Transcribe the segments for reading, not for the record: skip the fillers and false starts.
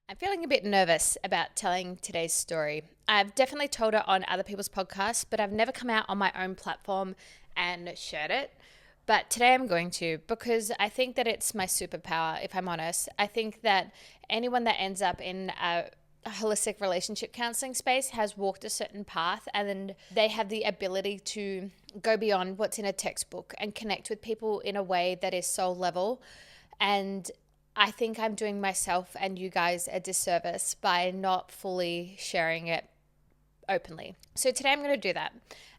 I'm feeling a bit nervous about telling today's story. I've definitely told it on other people's podcasts, but I've never come out on my own platform and shared it. But today I'm going to, because I think that it's my superpower, if I'm honest. I think that anyone that ends up in a holistic relationship counseling space has walked a certain path, and then they have the ability to go beyond what's in a textbook and connect with people in a way that is soul level. And I think I'm doing myself and you guys a disservice by not fully sharing it openly. So today I'm going to do that.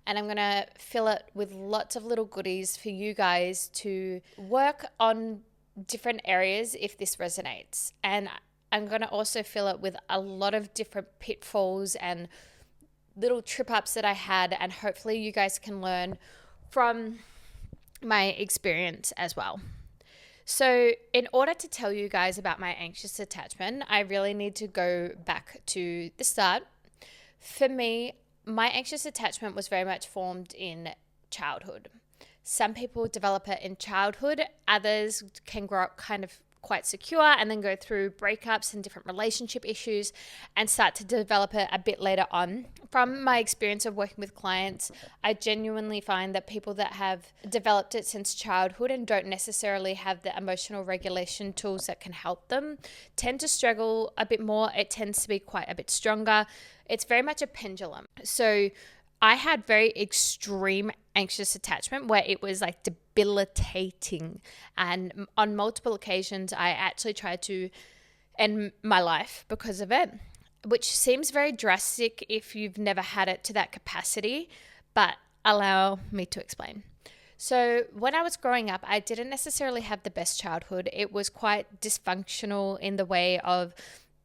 And I'm going to fill it with lots of little goodies for you guys to work on different areas if this resonates. And I'm going to also fill it with a lot of different pitfalls and little trip ups that I had. And hopefully you guys can learn from my experience as well. So in order to tell you guys about my anxious attachment, I really need to go back to the start. For me, my anxious attachment was very much formed in childhood. Some people develop it in childhood, others can grow up kind of quite secure and then go through breakups and different relationship issues and start to develop it a bit later on. From my experience of working with clients, I genuinely find that people that have developed it since childhood and don't necessarily have the emotional regulation tools that can help them tend to struggle a bit more. It tends to be quite a bit stronger. It's very much a pendulum. So I had very extreme anxious attachment where it was like debilitating. And on multiple occasions, I actually tried to end my life because of it, which seems very drastic if you've never had it to that capacity, but allow me to explain. So when I was growing up, I didn't necessarily have the best childhood. It was quite dysfunctional in the way of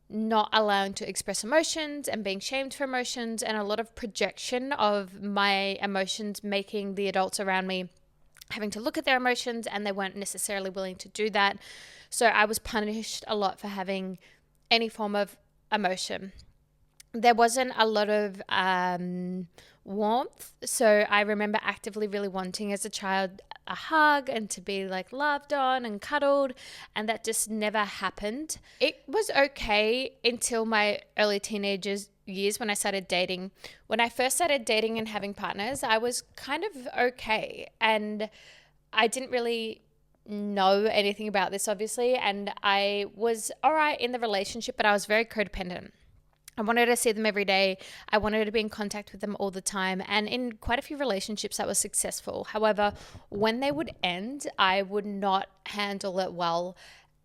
not allowing to express emotions and being shamed for emotions, and a lot of projection of my emotions, making the adults around me having to look at their emotions, and they weren't necessarily willing to do that. So I was punished a lot for having any form of emotion. There wasn't a lot of warmth. So I remember actively really wanting as a child a hug and to be like loved on and cuddled, and that just never happened. It was okay until my early teenagers years when I started dating. When I first started dating and having partners, I was kind of okay, and I didn't really know anything about this obviously, and I was all right in the relationship, but I was very codependent. I wanted to see them every day. I wanted to be in contact with them all the time. And in quite a few relationships, that was successful. However, when they would end, I would not handle it well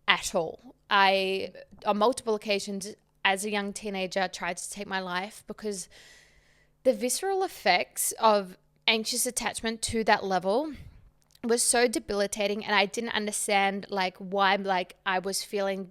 at all. I, on multiple occasions, as a young teenager, tried to take my life because the visceral effects of anxious attachment to that level was so debilitating. And I didn't understand why I was feeling,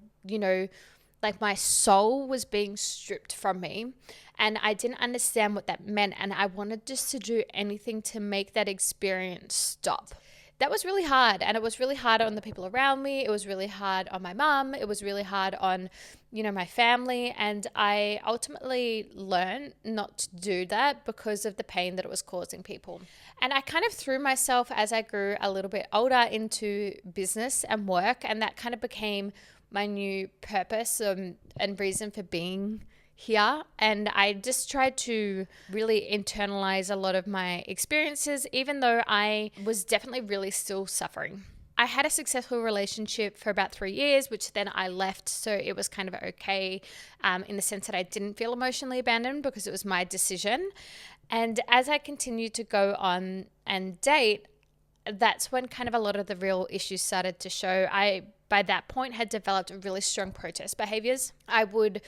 like my soul was being stripped from me, and I didn't understand what that meant, and I wanted just to do anything to make that experience stop. That was really hard, and it was really hard on the people around me. It was really hard on my mum. It was really hard on, my family, and I ultimately learned not to do that because of the pain that it was causing people. And I kind of threw myself as I grew a little bit older into business and work, and that kind of became my new purpose and reason for being here. And I just tried to really internalize a lot of my experiences, even though I was definitely really still suffering. I had a successful relationship for about 3 years, which then I left. So it was kind of okay in the sense that I didn't feel emotionally abandoned because it was my decision. And as I continued to go on and date, that's when kind of a lot of the real issues started to show. I, by that point, had developed really strong protest behaviors. I would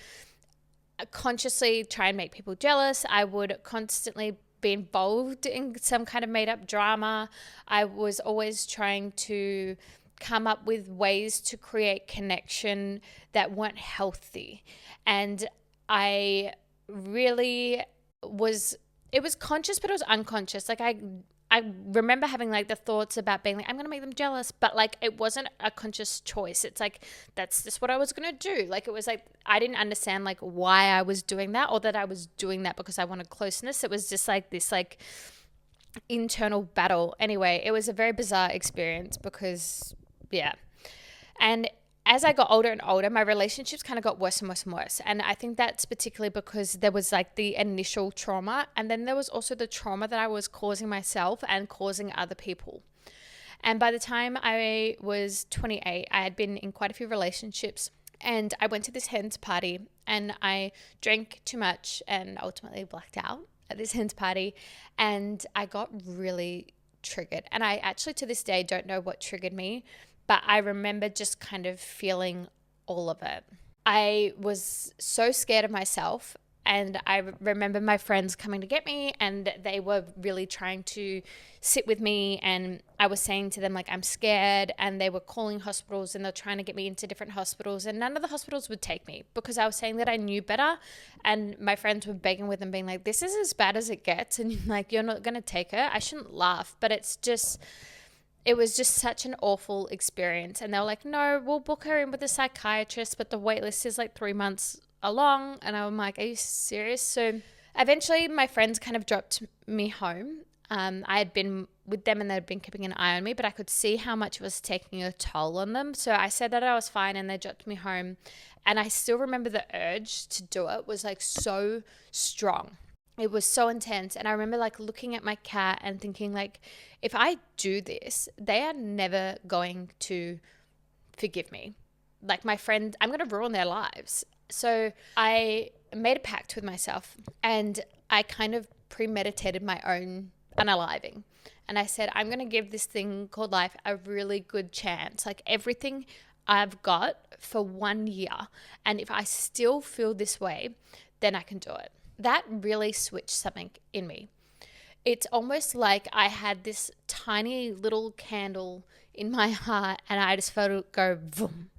consciously try and make people jealous. I would constantly be involved in some kind of made up drama. I was always trying to come up with ways to create connection that weren't healthy. And I really was, it was conscious, but it was unconscious. I remember having the thoughts about being I'm going to make them jealous, but it wasn't a conscious choice. It's that's just what I was going to do. It was I didn't understand why I was doing that, or that I was doing that because I wanted closeness. It was just this internal battle. Anyway, it was a very bizarre experience because, yeah. And as I got older and older, my relationships kind of got worse and worse and worse. And I think that's particularly because there was like the initial trauma, and then there was also the trauma that I was causing myself and causing other people. And by the time I was 28, I had been in quite a few relationships, and I went to this hen's party and I drank too much and ultimately blacked out at this hen's party, and I got really triggered. And I actually to this day don't know what triggered me, but I remember just kind of feeling all of it. I was so scared of myself, and I remember my friends coming to get me, and they were really trying to sit with me, and I was saying to them like, I'm scared, and they were calling hospitals and they're trying to get me into different hospitals, and none of the hospitals would take me because I was saying that I knew better. And my friends were begging with them, being like, this is as bad as it gets, and like, you're not going to take her. I shouldn't laugh, but it was just such an awful experience. And they were like, no, we'll book her in with a psychiatrist, but the wait list is like 3 months along. And I'm like, are you serious? So eventually my friends kind of dropped me home. I had been with them and they'd been keeping an eye on me, but I could see how much it was taking a toll on them. So I said that I was fine, and they dropped me home. And I still remember the urge to do it was like so strong. It was so intense. And I remember like looking at my cat and thinking like, if I do this, they are never going to forgive me. Like my friend, I'm going to ruin their lives. So I made a pact with myself, and I kind of premeditated my own unaliving. And I said, I'm going to give this thing called life a really good chance. Like everything I've got for 1 year. And if I still feel this way, then I can do it. That really switched something in me. It's almost like I had this tiny little candle in my heart, and I just felt it go boom.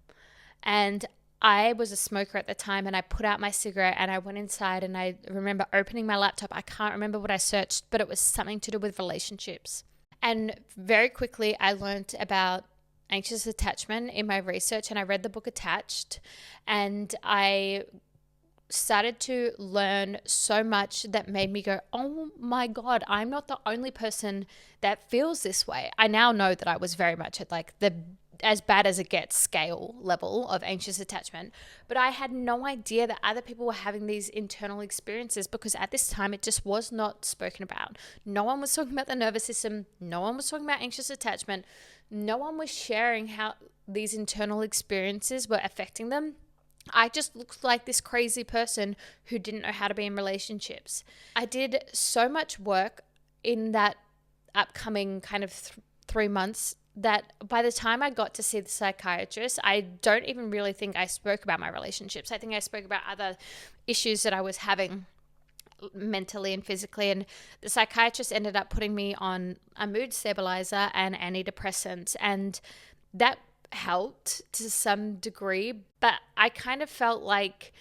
And I was a smoker at the time, and I put out my cigarette and I went inside, and I remember opening my laptop. I can't remember what I searched, but it was something to do with relationships. And very quickly I learned about anxious attachment in my research, and I read the book Attached, and I started to learn so much that made me go, oh my God, I'm not the only person that feels this way. I now know that I was very much at like the as bad as it gets scale level of anxious attachment, but I had no idea that other people were having these internal experiences, because at this time it just was not spoken about. No one was talking about the nervous system. No one was talking about anxious attachment. No one was sharing how these internal experiences were affecting them. I just looked like this crazy person who didn't know how to be in relationships. I did so much work in that upcoming kind of 3 months that by the time I got to see the psychiatrist, I don't even really think I spoke about my relationships. I think I spoke about other issues that I was having mentally and physically. And the psychiatrist ended up putting me on a mood stabilizer and antidepressants. And that helped to some degree, but I kind of felt like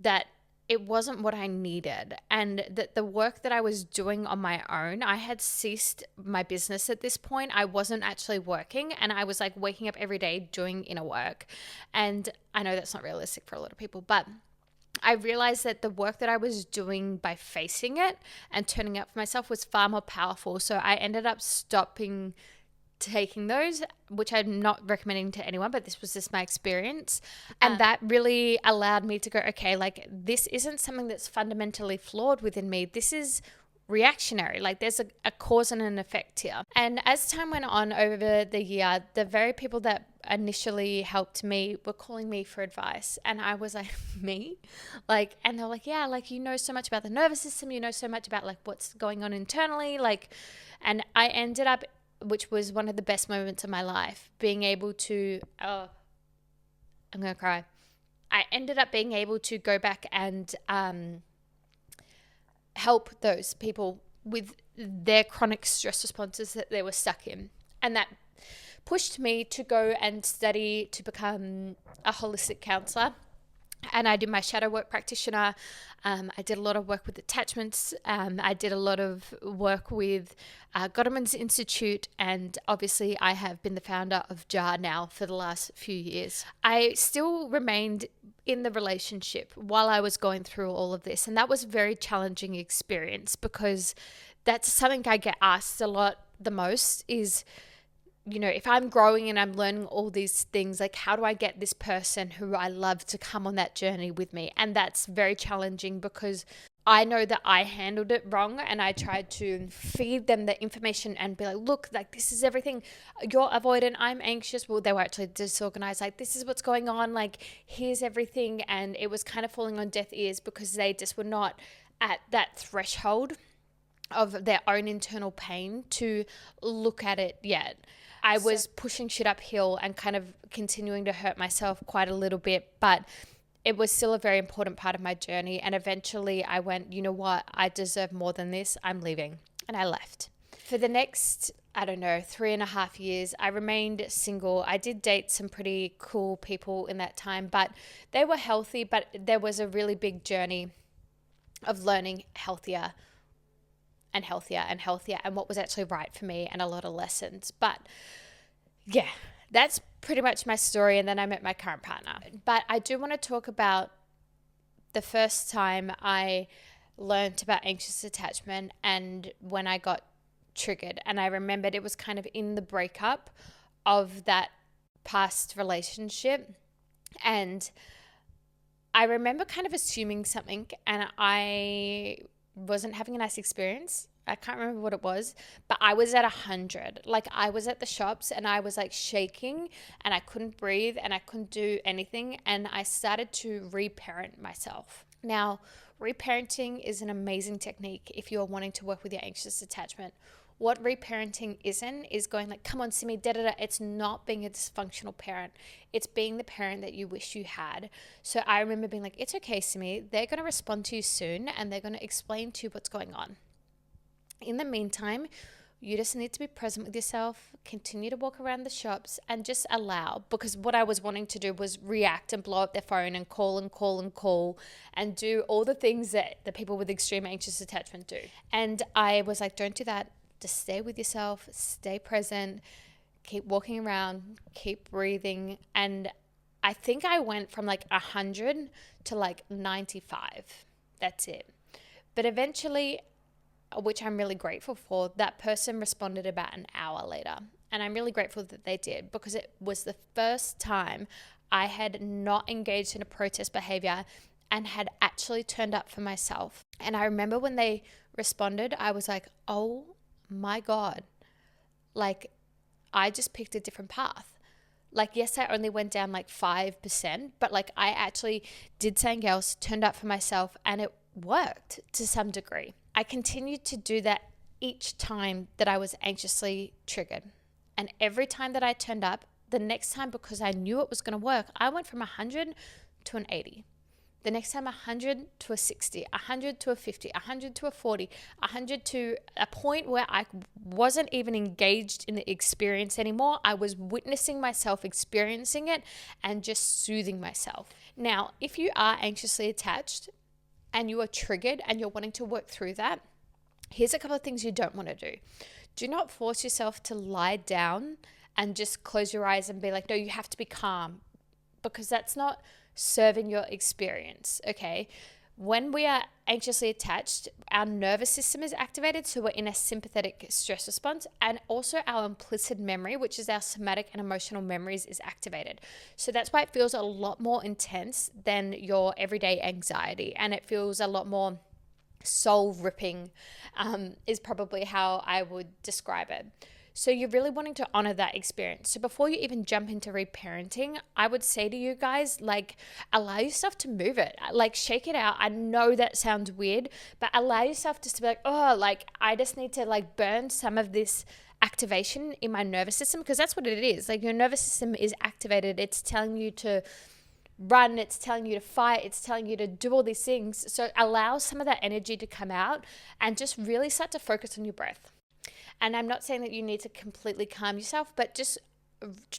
that it wasn't what I needed, and that the work that I was doing on my own, I had ceased my business at this point. I wasn't actually working, and I was like waking up every day doing inner work. And I know that's not realistic for a lot of people, but I realized that the work that I was doing by facing it and turning up for myself was far more powerful. So I ended up stopping taking those, which I'm not recommending to anyone, but this was just my experience. And that really allowed me to go, okay, like this isn't something that's fundamentally flawed within me. This is reactionary. Like there's a cause and an effect here. And as time went on over the year, the very people that initially helped me were calling me for advice. And I was like, me? Like, and they're like, yeah, like you know so much about the nervous system, you know so much about like what's going on internally. Like, and I ended up, which was one of the best moments of my life, being able to, I'm going to cry. I ended up being able to go back and help those people with their chronic stress responses that they were stuck in. And that pushed me to go and study to become a holistic counselor. And I did my shadow work practitioner. I did a lot of work with attachments. I did a lot of work with Gottman's Institute. And obviously I have been the founder of JAR now for the last few years. I still remained in the relationship while I was going through all of this. And that was a very challenging experience, because that's something I get asked a lot the most is, if I'm growing and I'm learning all these things, like how do I get this person who I love to come on that journey with me? And that's very challenging because I know that I handled it wrong, and I tried to feed them the information and be like, look, like this is everything. You're avoidant, I'm anxious. Well, they were actually disorganized. Like, this is what's going on. Like, here's everything. And it was kind of falling on deaf ears because they just were not at that threshold of their own internal pain to look at it yet. I was pushing shit uphill and kind of continuing to hurt myself quite a little bit, but it was still a very important part of my journey. And eventually I went, you know what? I deserve more than this. I'm leaving. And I left. For the next, 3.5 years, I remained single. I did date some pretty cool people in that time, but they were healthy. But there was a really big journey of learning healthier and healthier and healthier and what was actually right for me, and a lot of lessons. But yeah, that's pretty much my story. And then I met my current partner. But I do want to talk about the first time I learned about anxious attachment and when I got triggered. And I remembered it was kind of in the breakup of that past relationship. And I remember kind of assuming something, and I wasn't having a nice experience. I can't remember what it was, but I was at 100. Like, I was at the shops and I was like shaking and I couldn't breathe and I couldn't do anything. And I started to reparent myself. Now, reparenting is an amazing technique if you're wanting to work with your anxious attachment. What reparenting isn't is going like, come on, Simi, da da da. It's not being a dysfunctional parent. It's being the parent that you wish you had. So I remember being like, it's okay, Simi. They're going to respond to you soon and they're going to explain to you what's going on. In the meantime, you just need to be present with yourself, continue to walk around the shops and just allow, because what I was wanting to do was react and blow up their phone and call and call and call and do all the things that the people with extreme anxious attachment do. And I was like, don't do that. Just stay with yourself, stay present, keep walking around, keep breathing. And I think I went from like 100 to like 95. That's it. But eventually, which I'm really grateful for, that person responded about an hour later. And I'm really grateful that they did, because it was the first time I had not engaged in a protest behavior and had actually turned up for myself. And I remember when they responded, I was like, oh my God, like I just picked a different path. Like, yes, I only went down like 5%, but like I actually did something else, turned up for myself, and it worked to some degree. I continued to do that each time that I was anxiously triggered. And every time that I turned up, the next time, because I knew it was going to work, I went from 100 to an 80. The next time 100 to a 60, 100 to a 50, 100 to a 40, 100 to a point where I wasn't even engaged in the experience anymore. I was witnessing myself experiencing it and just soothing myself. Now, if you are anxiously attached and you are triggered and you're wanting to work through that, here's a couple of things you don't want to do. Do not force yourself to lie down and just close your eyes and be like, no, you have to be calm, because that's not serving your experience, okay? When we are anxiously attached, our nervous system is activated, so we're in a sympathetic stress response, and also our implicit memory, which is our somatic and emotional memories, is activated. So that's why it feels a lot more intense than your everyday anxiety, and it feels a lot more soul-ripping, is probably how I would describe it. So you're really wanting to honor that experience. So before you even jump into reparenting, I would say to you guys, like, allow yourself to move it, like shake it out. I know that sounds weird, but allow yourself just to be like, oh, like I just need to like burn some of this activation in my nervous system, because that's what it is. Like, your nervous system is activated. It's telling you to run, it's telling you to fight, it's telling you to do all these things. So allow some of that energy to come out and just really start to focus on your breath. And I'm not saying that you need to completely calm yourself, but just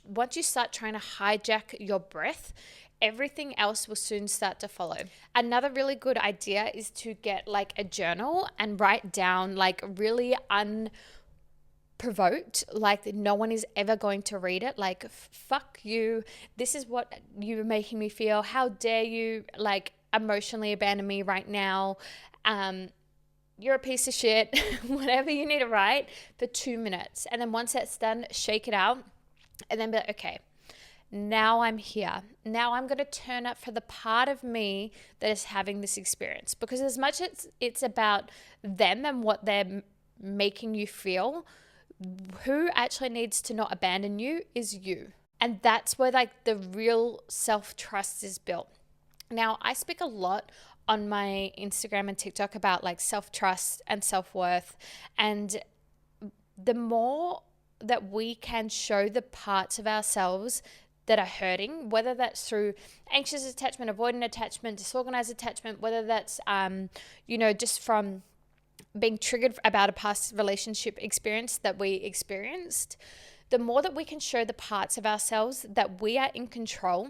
once you start trying to hijack your breath, everything else will soon start to follow. Another really good idea is to get like a journal and write down like really unprovoked, like no one is ever going to read it, like fuck you, this is what you're making me feel, how dare you like emotionally abandon me right now, you're a piece of shit, whatever you need to write for 2 minutes. And then once that's done, shake it out and then be like, okay, now I'm here. Now I'm going to turn up for the part of me that is having this experience. Because as much as it's about them and what they're making you feel, who actually needs to not abandon you is you. And that's where like the real self-trust is built. Now, I speak a lot on my Instagram and TikTok about like self-trust and self-worth. And the more that we can show the parts of ourselves that are hurting, whether that's through anxious attachment, avoidant attachment, disorganized attachment, whether that's, just from being triggered about a past relationship experience that we experienced, the more that we can show the parts of ourselves that we are in control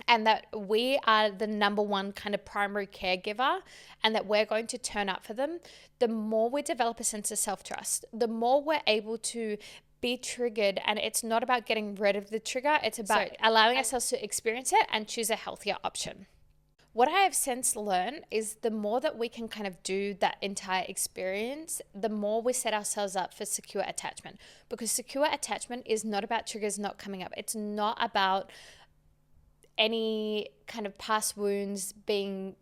and that we are the number one kind of primary caregiver and that we're going to turn up for them, the more we develop a sense of self-trust, the more we're able to be triggered. And it's not about getting rid of the trigger. It's about allowing ourselves to experience it and choose a healthier option. What I have since learned is the more that we can kind of do that entire experience, the more we set ourselves up for secure attachment. Because secure attachment is not about triggers not coming up. It's not about any kind of past wounds being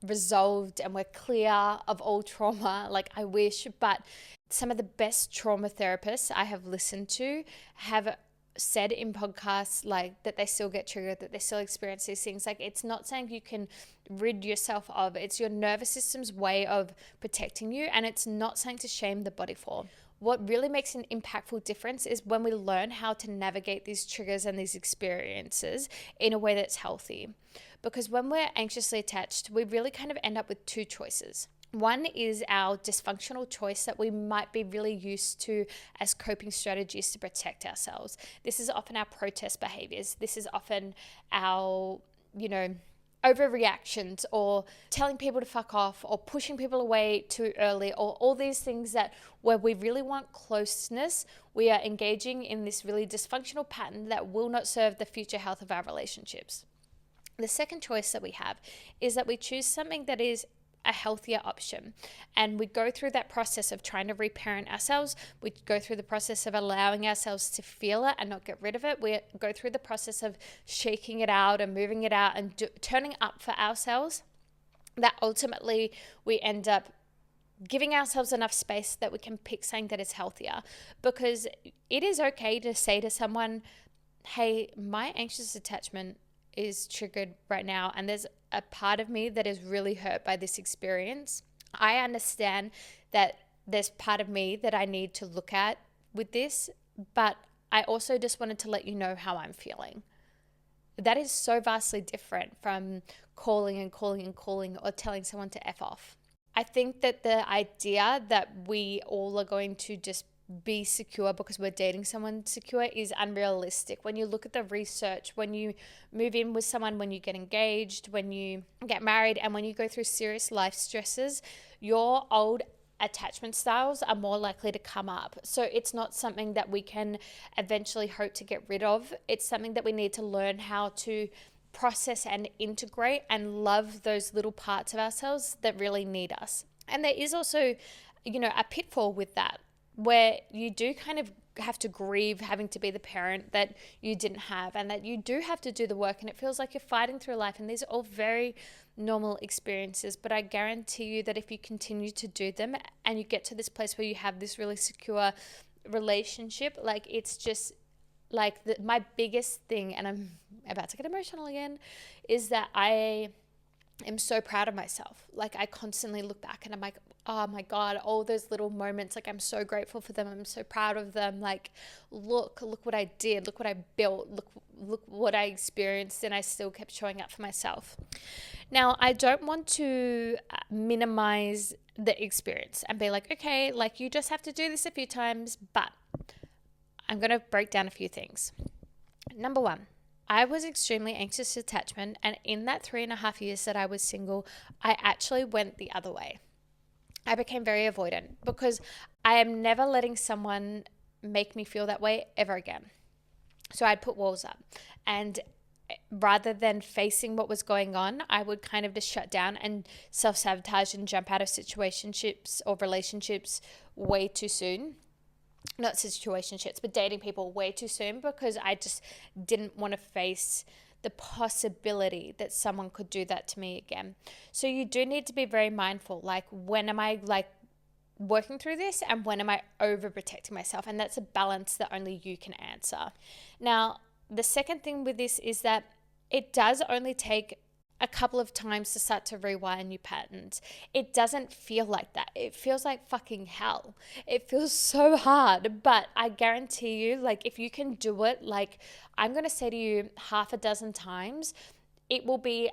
resolved and we're clear of all trauma, like I wish. But some of the best trauma therapists I have listened to have said in podcasts like that they still get triggered, that they still experience these things. Like, it's not saying you can rid yourself of, it's your nervous system's way of protecting you, and it's not saying to shame the body for. What really makes an impactful difference is when we learn how to navigate these triggers and these experiences in a way that's healthy. Because when we're anxiously attached, we really kind of end up with two choices. One is our dysfunctional choice that we might be really used to as coping strategies to protect ourselves. This is often our protest behaviors. This is often our, overreactions, or telling people to fuck off, or pushing people away too early, or all these things that where we really want closeness, we are engaging in this really dysfunctional pattern that will not serve the future health of our relationships. The second choice that we have is that we choose something that is a healthier option. And we go through that process of trying to reparent ourselves. We go through the process of allowing ourselves to feel it and not get rid of it. We go through the process of shaking it out and moving it out and turning up for ourselves, that ultimately we end up giving ourselves enough space that we can pick something that is healthier. Because it is okay to say to someone, hey, my anxious attachment is triggered right now, and there's a part of me that is really hurt by this experience. I understand that there's part of me that I need to look at with this, but I also just wanted to let you know how I'm feeling. That is so vastly different from calling or telling someone to F off. I think that the idea that we all are going to just be secure because we're dating someone secure is unrealistic. When you look at the research, when you move in with someone, when you get engaged, when you get married, and when you go through serious life stresses, your old attachment styles are more likely to come up. So it's not something that we can eventually hope to get rid of. It's something that we need to learn how to process and integrate and love those little parts of ourselves that really need us. And there is also, a pitfall with that, where you do kind of have to grieve having to be the parent that you didn't have, and that you do have to do the work, and it feels like you're fighting through life. And these are all very normal experiences, but I guarantee you that if you continue to do them and you get to this place where you have this really secure relationship, like, it's just like my biggest thing, and I'm about to get emotional again, is that I am so proud of myself. Like, I constantly look back and I'm like, oh my God, all those little moments, like, I'm so grateful for them. I'm so proud of them. Like, look what I did. Look what I built. Look what I experienced, and I still kept showing up for myself. Now, I don't want to minimize the experience and be like, okay, like, you just have to do this a few times, but I'm going to break down a few things. Number one, I was extremely anxious attachment, and in that 3.5 years that I was single, I actually went the other way. I became very avoidant because I am never letting someone make me feel that way ever again. So I'd put walls up, and rather than facing what was going on, I would kind of just shut down and self-sabotage and jump out of situationships or relationships way too soon. Not situationships, but dating people way too soon, because I just didn't want to face the possibility that someone could do that to me again. So you do need to be very mindful, like, when am I like working through this and when am I overprotecting myself? And that's a balance that only you can answer. Now, the second thing with this is that it does only take a couple of times to start to rewire new patterns. It doesn't feel like that. It feels like fucking hell. It feels so hard, but I guarantee you, like, if you can do it, like, I'm going to say to you, half a dozen times, it will be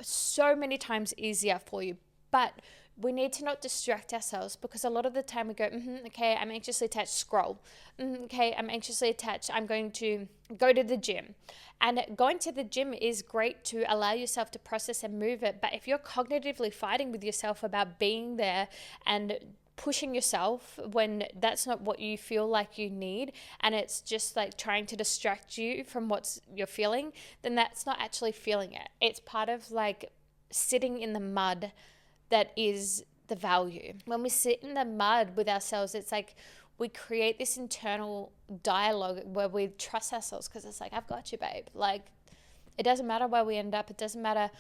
so many times easier for you. But we need to not distract ourselves, because a lot of the time we go, okay, I'm anxiously attached, scroll. Okay, I'm anxiously attached, I'm going to go to the gym. And going to the gym is great to allow yourself to process and move it. But if you're cognitively fighting with yourself about being there and pushing yourself when that's not what you feel like you need, and it's just like trying to distract you from what you're feeling, then that's not actually feeling it. It's part of like sitting in the mud that is the value. When we sit in the mud with ourselves, it's like we create this internal dialogue where we trust ourselves, because it's like, I've got you, babe. Like, it doesn't matter where we end up. It doesn't matter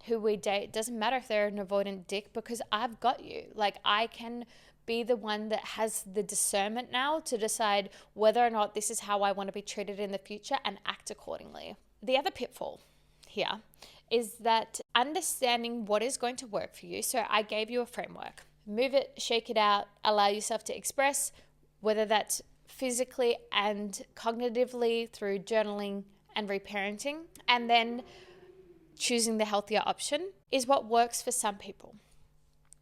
who we date. It doesn't matter if they're an avoidant dick, because I've got you. Like, I can be the one that has the discernment now to decide whether or not this is how I want to be treated in the future and act accordingly. The other pitfall here is that understanding what is going to work for you. So I gave you a framework. Move it, shake it out, allow yourself to express, whether that's physically and cognitively through journaling and reparenting, and then choosing the healthier option is what works for some people.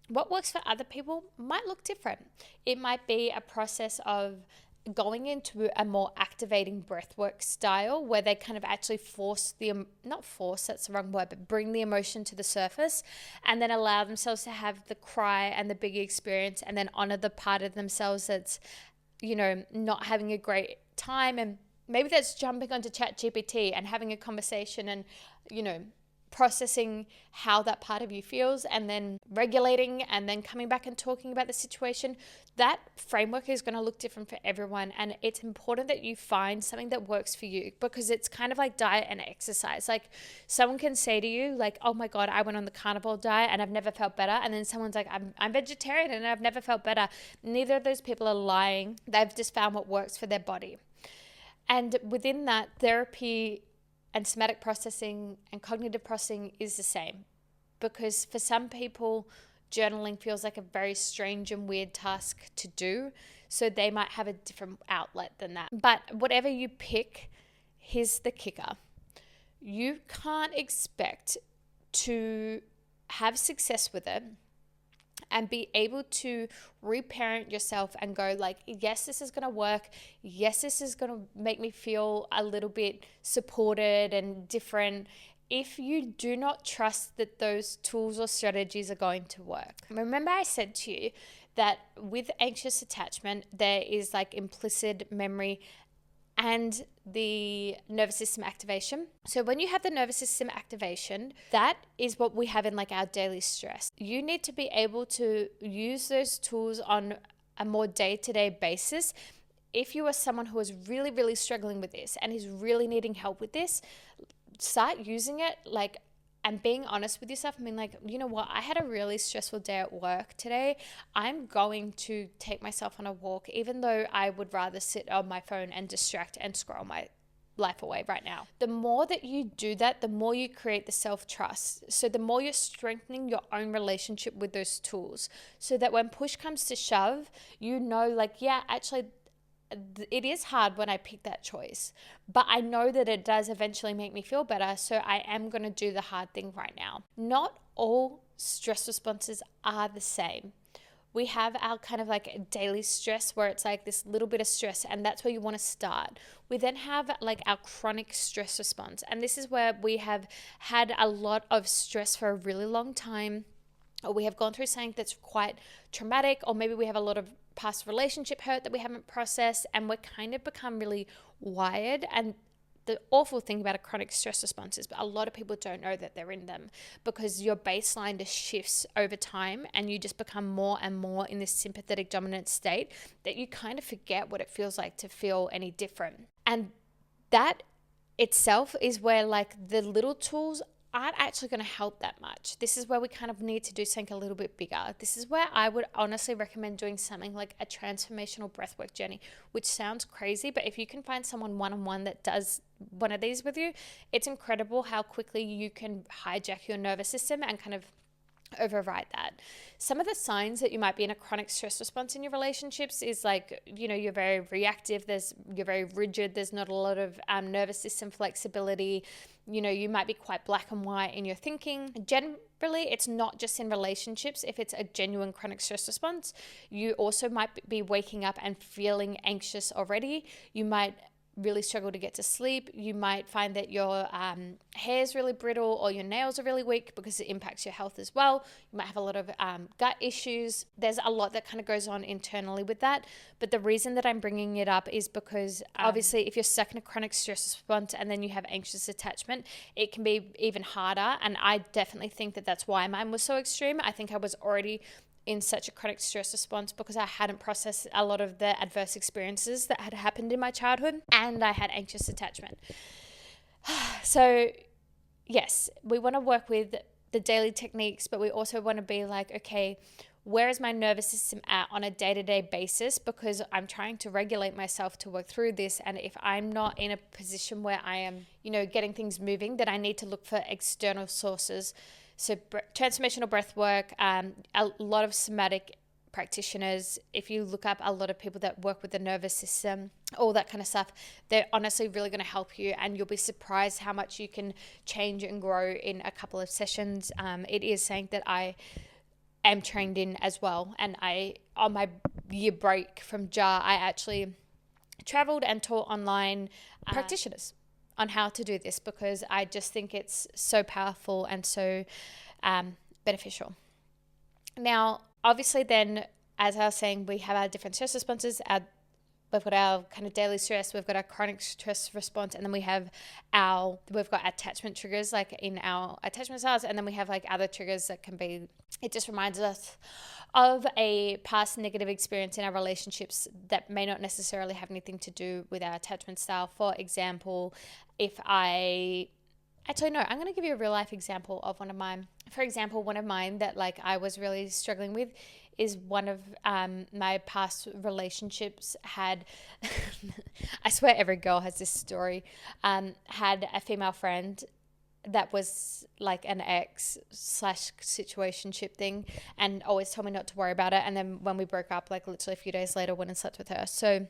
What works for other people might look different. It might be a process of going into a more activating breathwork style where they kind of actually not force, that's the wrong word, but bring the emotion to the surface, and then allow themselves to have the cry and the big experience, and then honor the part of themselves that's, not having a great time. And maybe that's jumping onto ChatGPT and having a conversation and, processing how that part of you feels, and then regulating, and then coming back and talking about the situation. That framework is going to look different for everyone, and it's important that you find something that works for you, because it's kind of like diet and exercise. Like, someone can say to you, like, oh my God, I went on the carnivore diet and I've never felt better. And then someone's like, I'm vegetarian and I've never felt better. Neither of those people are lying. They've just found what works for their body. And within that, therapy and somatic processing and cognitive processing is the same, because for some people, journaling feels like a very strange and weird task to do. So they might have a different outlet than that. But whatever you pick, here's the kicker. You can't expect to have success with it and be able to reparent yourself and go like, yes, this is going to work. Yes, this is going to make me feel a little bit supported and different, if you do not trust that those tools or strategies are going to work. Remember I said to you that with anxious attachment, there is like implicit memory and the nervous system activation. So when you have the nervous system activation, that is what we have in like our daily stress. You need to be able to use those tools on a more day-to-day basis. If you are someone who is really, really struggling with this and is really needing help with this, start using it and being honest with yourself and being like, you know what, I had a really stressful day at work today. I'm going to take myself on a walk, even though I would rather sit on my phone and distract and scroll my life away right now. The more that you do that, the more you create the self-trust. So the more you're strengthening your own relationship with those tools, so that when push comes to shove, you know, like, yeah, actually, it is hard when I pick that choice, but I know that it does eventually make me feel better. So I am going to do the hard thing right now. Not all stress responses are the same. We have our kind of like daily stress where it's like this little bit of stress, and that's where you want to start. We then have like our chronic stress response, and this is where we have had a lot of stress for a really long time, or we have gone through something that's quite traumatic, or maybe we have a lot of past relationship hurt that we haven't processed, and we're kind of become really wired, and the awful thing about a chronic stress response is a lot of people don't know that they're in them, because your baseline just shifts over time and you just become more and more in this sympathetic dominant state that you kind of forget what it feels like to feel any different. And that itself is where like the little tools aren't actually going to help that much. This is where we kind of need to do something a little bit bigger. This is where I would honestly recommend doing something like a transformational breathwork journey, which sounds crazy, but if you can find someone one-on-one that does one of these with you, it's incredible how quickly you can hijack your nervous system and kind of override that. Some of the signs that you might be in a chronic stress response in your relationships is like, you're very reactive, you're very rigid, there's not a lot of nervous system flexibility, you might be quite black and white in your thinking. Generally, it's not just in relationships. If it's a genuine chronic stress response, you also might be waking up and feeling anxious already. You might really struggle to get to sleep. You might find that your hair is really brittle or your nails are really weak because it impacts your health as well. You might have a lot of gut issues. There's a lot that kind of goes on internally with that. But the reason that I'm bringing it up is because obviously if you're stuck in a chronic stress response and then you have anxious attachment, it can be even harder. And I definitely think that that's why mine was so extreme. I think I was already in such a chronic stress response because I hadn't processed a lot of the adverse experiences that had happened in my childhood, and I had anxious attachment. So yes, we want to work with the daily techniques, but we also want to be like, okay, where is my nervous system at on a day-to-day basis? Because I'm trying to regulate myself to work through this. And if I'm not in a position where I am, getting things moving, then I need to look for external sources. So transformational breath work, a lot of somatic practitioners, if you look up a lot of people that work with the nervous system, all that kind of stuff, they're honestly really going to help you, and you'll be surprised how much you can change and grow in a couple of sessions. It is something that I am trained in as well. And on my year break from JAR, I actually traveled and taught online practitioners on how to do this, because I just think it's so powerful and so beneficial. Now, obviously then, as I was saying, we have our different stress responses. We've got our kind of daily stress, we've got our chronic stress response, and then we've got attachment triggers like in our attachment styles, and then we have like other triggers that can be, it just reminds us of a past negative experience in our relationships that may not necessarily have anything to do with our attachment style. For example, I'm going to give you a real life example of one of mine. For example, one of mine that like I was really struggling with is one of my past relationships had, I swear every girl has this story, had a female friend that was like an ex/situationship thing, and always told me not to worry about it. And then when we broke up, like literally a few days later, went and slept with her. So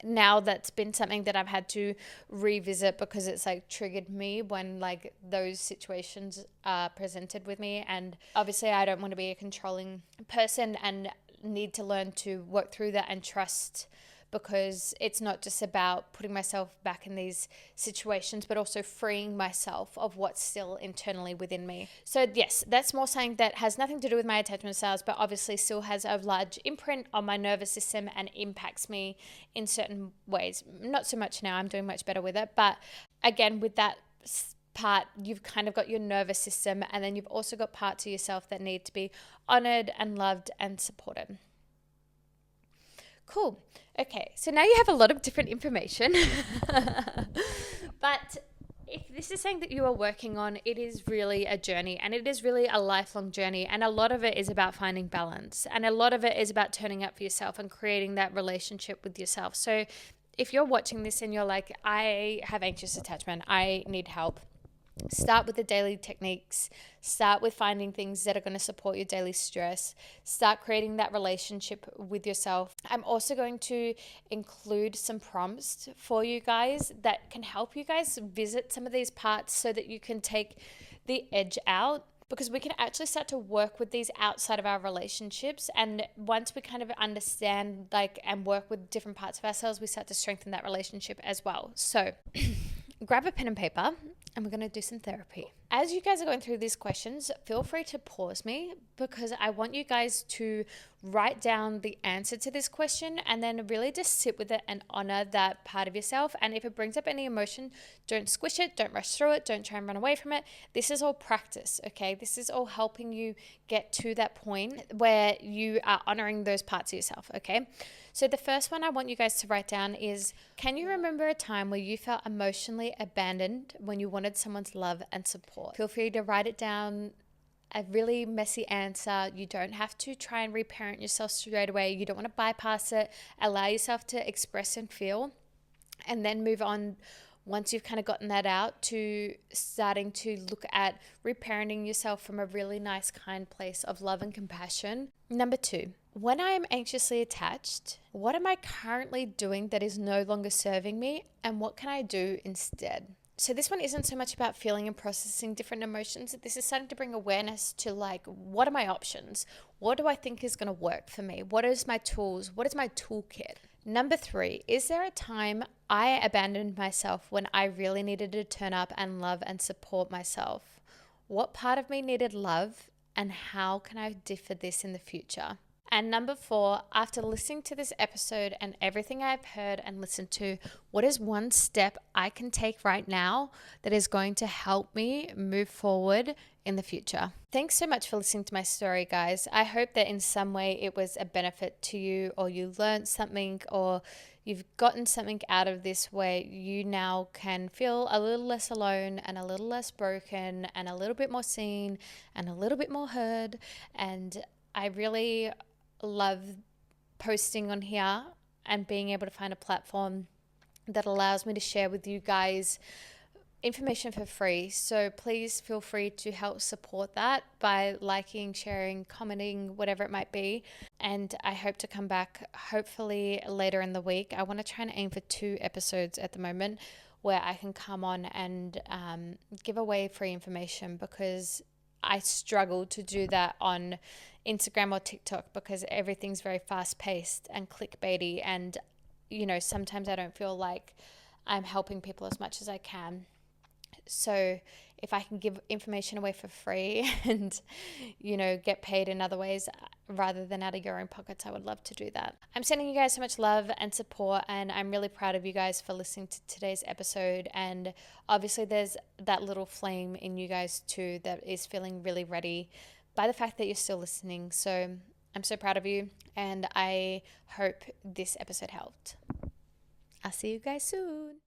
now that's been something that I've had to revisit, because it's like triggered me when like those situations are presented with me. And obviously I don't want to be a controlling person, and need to learn to work through that and trust, because it's not just about putting myself back in these situations, but also freeing myself of what's still internally within me. So yes, that's more something that has nothing to do with my attachment styles, but obviously still has a large imprint on my nervous system and impacts me in certain ways. Not so much now, I'm doing much better with it. But again, with that part, you've kind of got your nervous system, and then you've also got parts of yourself that need to be honored and loved and supported. Cool. Okay, so now you have a lot of different information. But if this is something that you are working on, it is really a journey, and it is really a lifelong journey. And a lot of it is about finding balance, and a lot of it is about turning up for yourself and creating that relationship with yourself. So if you're watching this and you're like, I have anxious attachment, I need help, start with the daily techniques. Start with finding things that are going to support your daily stress. Start creating that relationship with yourself. I'm also going to include some prompts for you guys that can help you guys visit some of these parts so that you can take the edge out, because we can actually start to work with these outside of our relationships. And once we kind of understand and work with different parts of ourselves, we start to strengthen that relationship as well. So grab a pen and paper, and we're going to do some therapy. As you guys are going through these questions, feel free to pause me because I want you guys to write down the answer to this question and then really just sit with it and honor that part of yourself. And if it brings up any emotion, don't squish it, don't rush through it, don't try and run away from it. This is all practice, okay? This is all helping you get to that point where you are honoring those parts of yourself, okay? So the first one I want you guys to write down is, can you remember a time where you felt emotionally abandoned when you wanted someone's love and support? Feel free to write it down. A really messy answer. You don't have to try and reparent yourself straight away. You don't want to bypass it. Allow yourself to express and feel, and then move on once you've kind of gotten that out to starting to look at reparenting yourself from a really nice, kind place of love and compassion. Number 2, when I am anxiously attached, what am I currently doing that is no longer serving me, and what can I do instead? So this one isn't so much about feeling and processing different emotions. This is starting to bring awareness to, like, what are my options? What do I think is going to work for me? What is my tools? What is my toolkit? Number 3, is there a time I abandoned myself when I really needed to turn up and love and support myself? What part of me needed love, and how can I differ this in the future? And number 4, after listening to this episode and everything I've heard and listened to, what is one step I can take right now that is going to help me move forward in the future? Thanks so much for listening to my story, guys. I hope that in some way it was a benefit to you, or you learned something, or you've gotten something out of this where you now can feel a little less alone and a little less broken and a little bit more seen and a little bit more heard. And I really love posting on here and being able to find a platform that allows me to share with you guys information for free. So please feel free to help support that by liking, sharing, commenting, whatever it might be. And I hope to come back hopefully later in the week. I want to try and aim for 2 episodes at the moment where I can come on and give away free information, because I struggle to do that on Instagram or TikTok because everything's very fast paced and clickbaity, and sometimes I don't feel like I'm helping people as much as I can. So if I can give information away for free and get paid in other ways rather than out of your own pockets, I would love to do that. I'm sending you guys so much love and support, and I'm really proud of you guys for listening to today's episode. And obviously there's that little flame in you guys too that is feeling really ready by the fact that you're still listening. So I'm so proud of you, and I hope this episode helped. I'll see you guys soon.